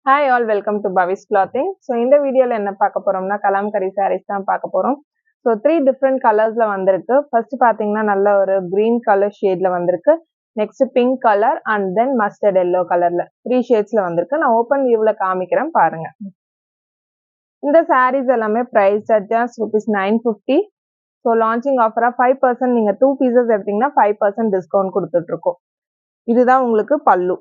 Hi all, welcome to Bhavi's Clothing. So இந்த வீடியோல என்ன பார்க்க போறோம்னா கலாம்கரி sarees தான் பார்க்க போறோம். So 3 different colorsல வந்திருக்கு. First பாத்தீங்கன்னா நல்ல ஒரு green color shadeல வந்திருக்கு. Next pink color and then mustard yellow colorல 3 shadesல வந்திருக்கு. நான் open viewல காமிக்கிறேன் பாருங்க. இந்த sarees எல்லாமே price just ₹950. So launching offer 5% நீங்க 2 pieces எடுத்தீங்கன்னா 5% discount கொடுத்துட்டு இருக்கோம். இதுதான் உங்களுக்கு பல்லு.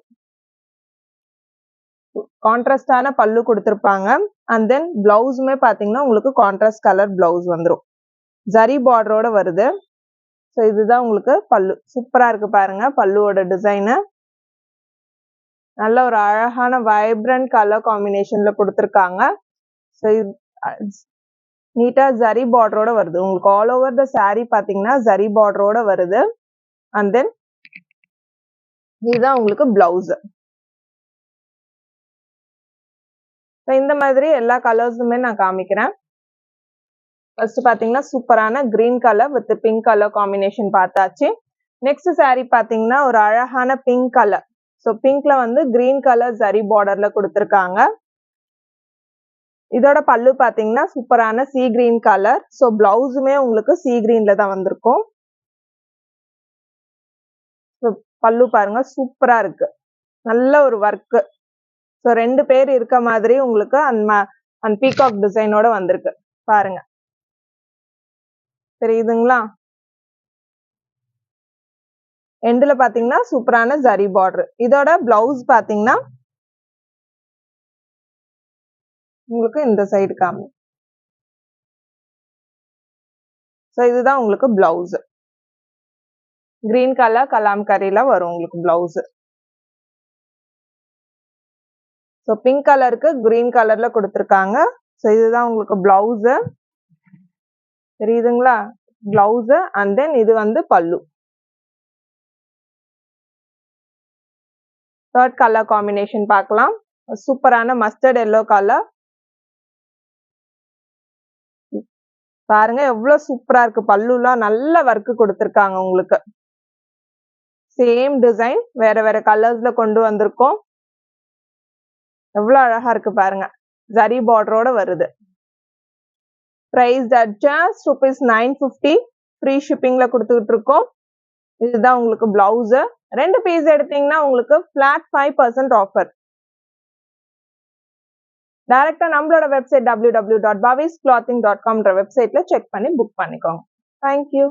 கான்ட்ராஸ்டான பல்லு கொடுத்திருப்பாங்க and then பிளவுஸுமே பாத்தீங்கன்னா உங்களுக்கு கான்ட்ராஸ்ட் கலர் பிளவுஸ் வந்துரும் ஜரி பார்டரோட வருது சோ இதுதான் உங்களுக்கு பல்லு சூப்பரா இருக்கு பாருங்க பல்லுவோட டிசைன் நல்ல ஒரு அழகான வைப்ரண்ட் கலர் காம்பினேஷன்ல கொடுத்திருக்காங்க சோ நீட்டா ஜரி பார்டரோட வருது உங்களுக்கு ஆல் ஓவர் தி saree பாத்தீங்கன்னா ஜரி பார்டரோட வருது and then இதுதான் உங்களுக்கு பிளவுஸ் இந்த மாதிரி எல்லா கலர்ஸுமே நான் காமிக்கிறேன் ஃபர்ஸ்ட் பாத்தீங்கன்னா சூப்பரான green colour with pink colour combination பார்த்தாச்சு நெக்ஸ்ட் saree பாத்தீங்கன்னா ஒரு அழகான பிங்க் கலர் சோ பிங்க்ல வந்து green கலர் ஜரி பார்டர்ல கொடுத்திருக்காங்க இதோட பல்லு பாத்தீங்கன்னா சூப்பரான sea green கலர் சோ பிளவுஸுமே உங்களுக்கு sea greenல தான் வந்திருக்கும் பல்லு பாருங்க சூப்பரா இருக்கு நல்ல ஒரு வர்க் சோ ரெண்டு பேர் இருக்க மாதிரி உங்களுக்கு அந்த பீகாக் டிசைனோட வந்திருக்கு பாருங்க தெரியுதுங்களா எண்ட்ல பாத்தீங்கன்னா சூப்பரான ஜரி பார்டர் இதோட பிளவுஸ் பாத்தீங்கன்னா உங்களுக்கு இந்த சைடு காமி சோ இதுதான் உங்களுக்கு பிளவுஸ் green கலர் கலாம்கரியில வரும் உங்களுக்கு பிளவுஸ் சோ பிங்க் கலருக்கு green கலர்ல கொடுத்திருக்காங்க சோ இதுதான் உங்களுக்கு பிளவுஸ் தெரியுதுங்களா பிளவுஸ் and then இது வந்து பல்லு third color combination பார்க்கலாம் சூப்பரான மஸ்டர்ட் yellow கலர் பாருங்க எவ்வளவு சூப்பரா இருக்கு பல்லுலாம் நல்ல வர்க் கொடுத்திருக்காங்க உங்களுக்கு சேம் டிசைன் வேற வேற கலர்ஸ்ல கொண்டு வந்திருக்கோம் எவ்வளவு அழகா இருக்கு பாருங்க ஜரி பார்டரோட வருது பிரைஸ் just ₹950 ஃப்ரீ ஷிப்பிங்ல கொடுத்துட்டு இருக்கோம் இதுதான் உங்களுக்கு பிளவுஸ் ரெண்டு பீஸ் எடுத்தீங்கன்னா உங்களுக்கு flat 5% ஆஃபர் டைரக்டா நம்மளோட வெப்சைட் www.bhavisclothing.com வெப்சைட்ல செக் பண்ணி புக் பண்ணிக்கோங்க Thank you